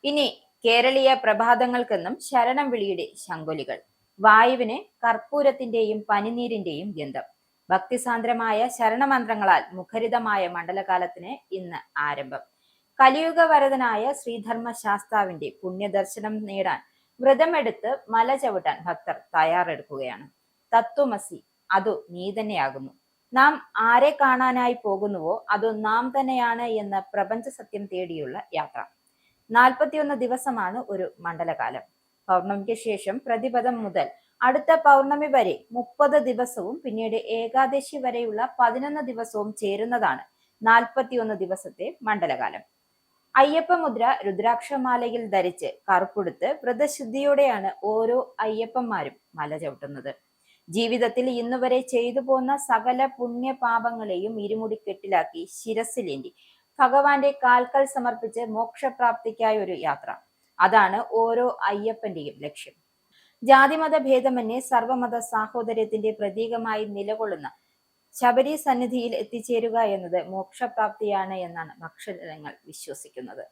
ഇനി കേരളീയ പ്രഭാതങ്ങൾക്കെന്നും ശരണം വിളിയുടെ ശങ്കൊലികൾ. വായുവിന് കർപ്പൂരത്തിന്റെയും പനിനീരിന്റെയും ഗന്ധം. ഭക്തിസാന്ദ്രമായ ശരണമന്ത്രങ്ങളാൽ മുഖരിതമായ മണ്ഡലകാലത്തിന് ഇന്ന് ആരംഭം. കലിയുഗവരദനായ ശ്രീധർമ്മശാസ്താവിന്റെ പുണ്യദർശനം നേടാൻ വ്രതമെടുത്ത് മല ചവിട്ടാൻ ഭക്തർ തയ്യാറെടുക്കുകയാണ്. തത്വമസി, അതു നീ തന്നെയാകുന്നു. നാം ആരെ കാണാനായി പോകുന്നുവോ അതു നാം തന്നെയാണ് എന്ന പ്രപഞ്ച സത്യം തേടിയുള്ള യാത്ര. 41 ദിവസമാണ് ഒരു മണ്ഡലകാലം. പൗർണമിക്ക് ശേഷം പ്രതിപദം മുതൽ അടുത്ത പൗർണമി വരെ 30 ദിവസവും പിന്നീട് ഏകാദശി വരെയുള്ള 11 ദിവസവും ചേരുന്നതാണ് 41 ദിവസത്തെ മണ്ഡലകാലം. അയ്യപ്പ മുദ്ര രുദ്രാക്ഷമാലയിൽ ധരിച്ച് കറുപ്പെടുത്ത് വ്രതശുദ്ധിയോടെയാണ് ഓരോ അയ്യപ്പന്മാരും മല ചവിട്ടുന്നത്. ജീവിതത്തിൽ ഇന്നുവരെ ചെയ്തു പോന്ന സകല പുണ്യപാപങ്ങളെയും ഇരുമുടിക്കെട്ടിലാക്കി ശിരസിലേന്തി ഭഗവാന്റെ കാൽക്കൽ സമർപ്പിച്ച് മോക്ഷപ്രാപ്തിക്കായ ഒരു യാത്ര. അതാണ് ഓരോ അയ്യപ്പന്റെയും ലക്ഷ്യം. ജാതിമത ഭേദമന്യേ സർവമത സാഹോദര്യത്തിന്റെ പ്രതീകമായി നിലകൊള്ളുന്ന ശബരി സന്നിധിയിൽ എത്തിച്ചേരുക എന്നത് മോക്ഷപ്രാപ്തിയാണ് എന്നാണ് ഭക്തജനങ്ങൾ വിശ്വസിക്കുന്നത്.